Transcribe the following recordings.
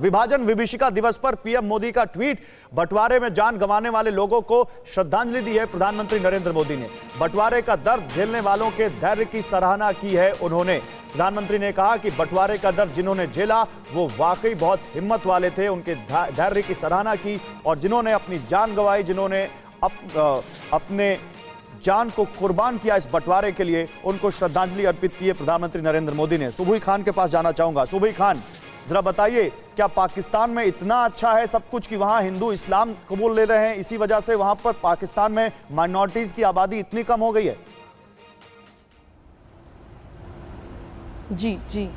विभाजन विभीषिका दिवस पर पीएम मोदी का ट्वीट। बंटवारे में जान गंवाने वाले लोगों को श्रद्धांजलि दी है प्रधानमंत्री नरेंद्र मोदी ने। बंटवारे का दर्द झेलने वालों के धैर्य की सराहना की है उन्होंने। प्रधानमंत्री ने कहा कि बंटवारे का दर्द जिन्होंने झेला वो वाकई बहुत हिम्मत वाले थे, उनके धैर्य की सराहना की। और जिन्होंने अपनी जान गंवाई, जिन्होंने अपने जान को कुर्बान किया इस बंटवारे के लिए, उनको श्रद्धांजलि अर्पित की है प्रधानमंत्री नरेंद्र मोदी ने। सुबही खान के पास जाना चाहूंगा। सुबही खान, जरा बताइए, क्या पाकिस्तान में इतना अच्छा है सब कुछ कि वहां हिंदू इस्लाम कबूल ले रहे हैं, इसी वजह से वहां पर पाकिस्तान में माइनॉरिटीज की आबादी इतनी कम हो गई है? जी जी,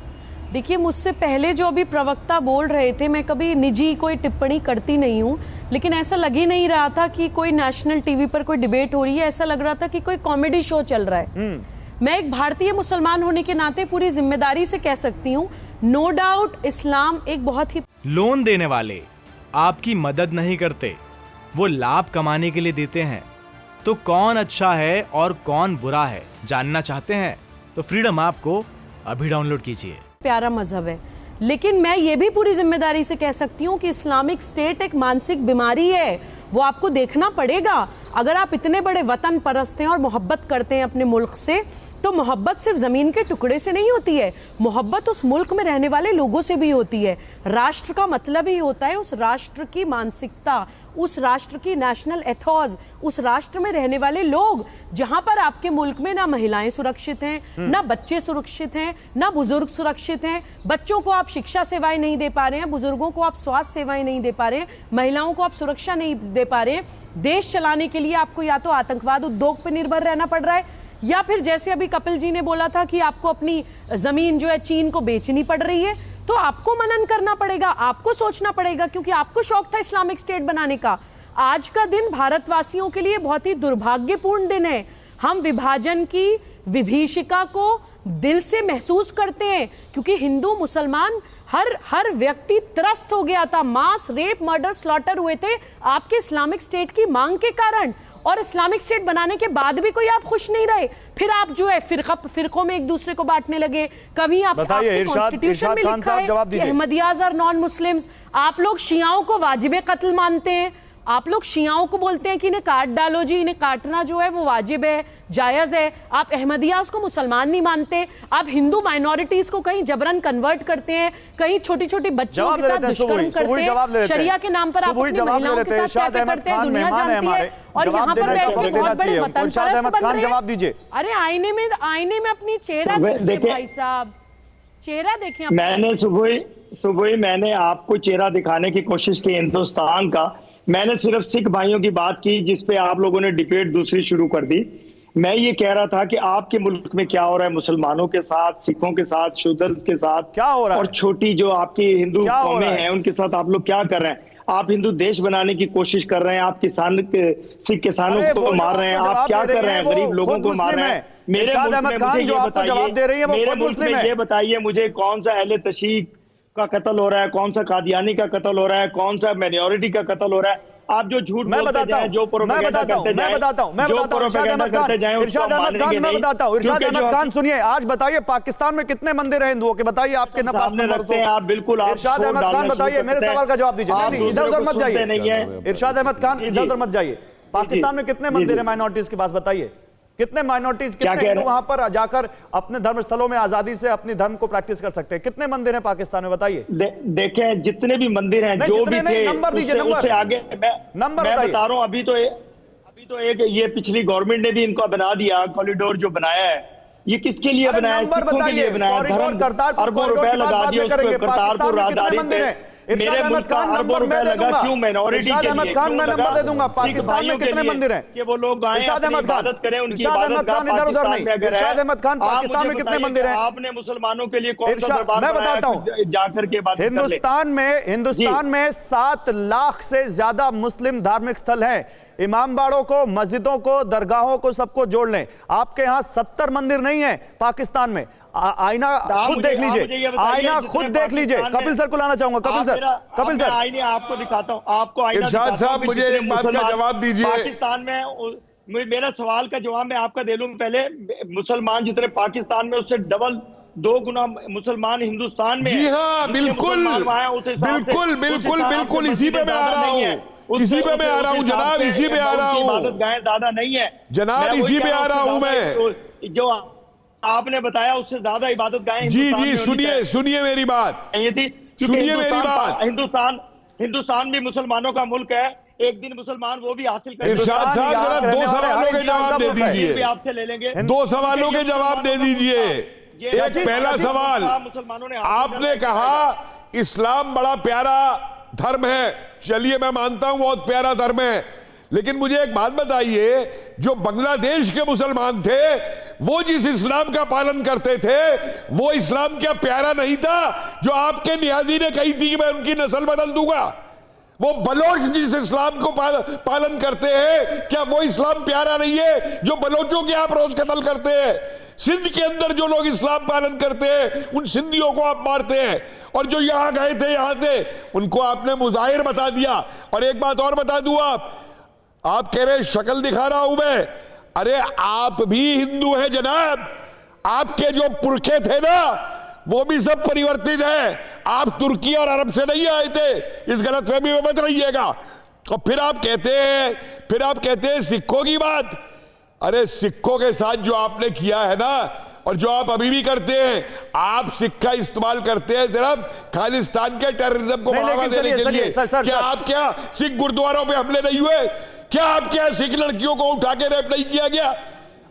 देखिए, मुझसे पहले जो अभी प्रवक्ता बोल रहे थे, मैं कभी निजी कोई टिप्पणी करती नहीं हूँ, लेकिन ऐसा लग ही नहीं रहा था कि कोई नेशनल टीवी पर कोई डिबेट हो रही है। ऐसा लग रहा था कि कोई कॉमेडी शो चल रहा है। मैं एक भारतीय मुसलमान होने के नाते पूरी जिम्मेदारी से कह सकती हूँ, नो डाउट इस्लाम एक बहुत ही लोन देने वाले आपकी मदद नहीं करते, वो लाभ कमाने के लिए देते हैं। तो कौन अच्छा है और कौन बुरा है जानना चाहते हैं तो फ्रीडम ऐप को अभी डाउनलोड कीजिए। प्यारा मजहब है, लेकिन मैं ये भी पूरी जिम्मेदारी से कह सकती हूँ कि इस्लामिक स्टेट एक मानसिक बीमारी है, वो आपको देखना पड़ेगा। अगर आप इतने बड़े वतन परस्त हैं और मोहब्बत करते हैं अपने मुल्क से, तो मोहब्बत सिर्फ जमीन के टुकड़े से नहीं होती है, मोहब्बत उस मुल्क में रहने वाले लोगों से भी होती है। राष्ट्र का मतलब ही होता है उस राष्ट्र की मानसिकता, उस राष्ट्र की नेशनल एथॉज, उस राष्ट्र में रहने वाले लोग। जहां पर आपके मुल्क में ना महिलाएं सुरक्षित हैं, ना बच्चे सुरक्षित हैं, ना बुजुर्ग सुरक्षित हैं। बच्चों को आप शिक्षा सेवाएं नहीं दे पा रहे हैं, बुजुर्गों को आप स्वास्थ्य सेवाएं नहीं दे पा रहे हैं, महिलाओं को आप सुरक्षा नहीं दे पा रहे हैं। देश चलाने के लिए आपको या तो आतंकवाद उद्योग पर निर्भर रहना पड़ रहा है, या फिर जैसे अभी कपिल जी ने बोला था कि आपको अपनी जमीन जो है चीन को बेचनी पड़ रही है। तो आपको मनन करना पड़ेगा, आपको सोचना पड़ेगा, क्योंकि आपको शौक था इस्लामिक स्टेट बनाने का। आज का दिन भारतवासियों के लिए बहुत ही दुर्भाग्यपूर्ण दिन है। हम विभाजन की विभीषिका को दिल से महसूस करते हैं, क्योंकि हिंदू मुसलमान हर व्यक्ति त्रस्त हो गया था। मास रेप, मर्डर, स्लॉटर हुए थे आपके इस्लामिक स्टेट की मांग के कारण। और इस्लामिक स्टेट बनाने के बाद भी कोई आप खुश नहीं रहे। फिर आप जो है फिरकों में एक दूसरे को बांटने लगे। कभी आप कॉन्स्टिट्यूशन में लिखा है कि अहमदियाज और नॉन मुस्लिम्स। आप लोग शियाओं को वाजिब कत्ल मानते हैं, आप लोग शियाओं को बोलते हैं कि इन्हें काट डालो जी, इन्हें काटना जो है वो वाजिब है, जायज है। आप अहमदियाज को मुसलमान नहीं मानते। आप हिंदू माइनॉरिटीज को कहीं जबरन कन्वर्ट करते हैं, कहीं छोटी छोटी बच्चों के साथ दुष्कर्म करते हैं, शरिया के नाम पर आप अपनी महिलाओं के साथ क्या करते हैं दुनिया जानती है। और यहाँ पर बैठ के बहुत बड़े वतन परस्त बन रहे हैं। जवाब दीजिए। अरे आईने में अपनी चेहरा देखिए भाई साहब, चेहरा देखिए। मैंने सुबह मैंने आपको चेहरा दिखाने की कोशिश की हिंदुस्तान का। मैंने सिर्फ सिख भाइयों की बात की, जिसपे आप लोगों ने डिबेट दूसरी शुरू कर दी। मैं ये कह रहा था कि आपके मुल्क में क्या हो रहा है मुसलमानों के साथ, सिखों के साथ, शूद्र के साथ क्या हो रहा है, और छोटी जो आपकी हिंदू कौमें हैं उनके साथ आप लोग क्या कर रहे हैं? आप हिंदू देश बनाने की कोशिश कर रहे हैं, आप सिख किसानों को मार रहे हैं, आप क्या कर रहे हैं? गरीब लोगों को मार रहे हैं। मेरे मुल्क में ये बताइए मुझे, कौन सा अहले तशीक का कत्ल हो रहा है, कौन सा कादियानी का कत्ल हो रहा है, कौन सा माइनॉरिटी का कत्ल हो रहा है? आप जो झूठ बोलते जाएं, जो प्रोपेगेंडा करते जाएं, इरशाद अहमद खान, मैं बताता हूं। इरशाद अहमद खान सुनिए, आज बताइए पाकिस्तान में कितने मंदिर हैं हिंदुओं के? बताइए आपके ना पास रखते हैं आप। बिल्कुल इरशाद अहमद खान बताइए, मेरे सवाल का जवाब दीजिए। नहीं, इधर उधर मत जाइए इरशाद अहमद खान, इधर उधर मत जाइए। पाकिस्तान में कितने मंदिर हैं माइनॉरिटीज के पास? बताइए कितने माइनॉरिटीज, कितने हिंदू वहां पर जाकर अपने धर्म स्थलों में आजादी से अपनी धर्म को प्रैक्टिस कर सकते हैं? कितने मंदिर हैं पाकिस्तान में? बताइए। देखें जितने भी मंदिर हैं, जो भी थे, नंबर दीजिए, नंबर आगे नंबर मैं बता रहा हूं। अभी तो एक ये पिछली गवरमेंट ने भी इनको बना दिया, कॉरिडोर जो बनाया है, ये किसके लिए बनाया है? सिखों के लिए बनाया है। अरबों रुपए लगा दिए करतारपुर राहदारी पे। मेरे मुल्क का अरबों रुपए लगा, क्यों? माइनॉरिटी के लिए। मैं नंबर दे दूंगा। पाकिस्तान में कितने मंदिर हैं कि वो लोग आए अपनी इबादत करें, उनकी इबादत का पाकिस्तान में अगर है। इरशाद अहमद खान, पाकिस्तान में कितने मंदिर हैं? आपने मुसलमानों के लिए कौन सा दरबार मैं बताता हूं जाकर के बात। हिंदुस्तान में 7 लाख से ज्यादा मुस्लिम धार्मिक स्थल हैं। इमामबाड़ों को, मस्जिदों को, दरगाहों को, सबको जोड़ लें। आपके यहाँ 70 मंदिर नहीं है पाकिस्तान में। आईना खुद देख लीजिए, आईना खुद देख लीजिए। कपिल सर को लाना चाहूंगा। कपिल सर आईने आपको दिखाता हूं, आपको आईना इरशाद साहब मुझे एक बात का जवाब दीजिए। पाकिस्तान में मेरा सवाल का जवाब मैं आपका दे लूं। पहले मुसलमान जितने पाकिस्तान में उससे डबल 2 गुना मुसलमान हिंदुस्तान में जी है। हाँ, जितने बिल्कुल मुसलमान वहाँ हैं, उस हिसाब से- बिल्कुल उस बिल्कुल हिसाब से बिल्कुल इसी पे मैं आ रहा नहीं है। हूँ, इसी पे मैं आ रहा हूँ जनाब, इसी पे आ रहा हूँ इबादत गाहें ज्यादा नहीं है जनाब, मैं वही इसी कह पे रहा आ रहा हूँ मैं। जो आपने बताया उससे ज्यादा इबादत गाहें जी हिंदुस्तान जी में होनी सुनिए सुनिए मेरी बात, चाहिए थी, क्योंकि सुनिए मेरी बात। हिंदुस्तान भी मुसलमानों का मुल्क है, एक दिन मुसलमान वो भी हासिल करेंगे। इरशाद साहब यहाँ जरा रहने 2 वाले सवालों हर के इंसान जवाब का दे मुल्क है। ये भी दीजिए, आपसे ले लेंगे। 2 सवालों के जवाब दे दीजिए। ये एक पहला सवाल, मुसलमानों ने आपने कहा इस्लाम बड़ा प्यारा धर्म है, चलिए मैं मानता हूं बहुत प्यारा धर्म है, लेकिन मुझे एक बात बताइए, जो बांग्लादेश के मुसलमान थे वो जिस इस्लाम का पालन करते थे वो इस्लाम क्या प्यारा नहीं था जो आपके नियाजी ने कही थी कि मैं उनकी नस्ल बदल दूंगा? वो बलोच जिस इस्लाम को पालन करते हैं, क्या वो इस्लाम प्यारा नहीं है जो बलोचों के आप रोज कत्ल करते हैं? सिंध के अंदर जो लोग इस्लाम पालन करते हैं उन सिंधियों को आप मारते हैं, और जो यहां गए थे यहां से उनको आपने मुजाहिर बता दिया। और एक बात और बता दूं, आप कह रहे शक्ल दिखा रहा हूं मैं, अरे आप भी हिंदू हैं जनाब, आपके जो पुरखे थे ना वो भी सब परिवर्तित है, आप तुर्की और अरब से नहीं आए थे, इस गलतफहमी में मत रहिएगा। और फिर आप कहते हैं सिखों की बात। अरे सिखों के साथ जो आपने किया है ना, और जो आप अभी भी करते हैं, आप सिक्का इस्तेमाल करते हैं सिर्फ खालिस्तान के टेररिज्म को बढ़ावा देने के लिए। क्या आप क्या सिख गुरुद्वारों पे हमले नहीं हुए? क्या आपके यहाँ सिख लड़कियों को उठा के रेप नहीं किया गया?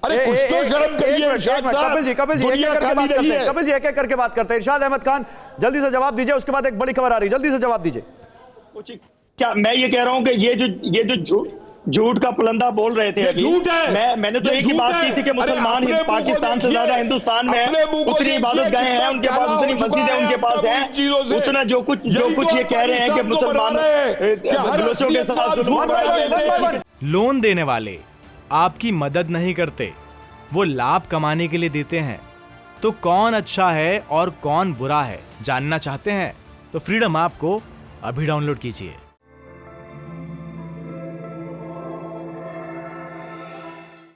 अरे कुछ तो शर्म करिए इरशाद साहब, दुनिया खाली नहीं है। कपिल जी एक एक करके बात करते हैं। इरशाद अहमद खान जल्दी से जवाब दीजिए, उसके बाद एक बड़ी खबर आ रही है, जल्दी से जवाब दीजिए। क्या मैं ये कह रहा हूं कि ये जो झूठ का पुलंदा बोल रहे थे अभी, झूठ है। मैंने तो एक ही बात की थी कि मुसलमान पाकिस्तान से ज्यादा हिंदुस्तान में है, उतनी इबादत गाहें हैं उनके पास, उतनी मस्जिदें उनके पास हैं, उतना जो कुछ ये कह रहे हैं कि मुसलमान बलोचों के साथ। लोन देने वाले आपकी मदद नहीं करते, वो लाभ कमाने के लिए देते हैं। तो कौन अच्छा है और कौन बुरा है जानना चाहते हैं तो फ्रीडम ऐप को अभी डाउनलोड कीजिए।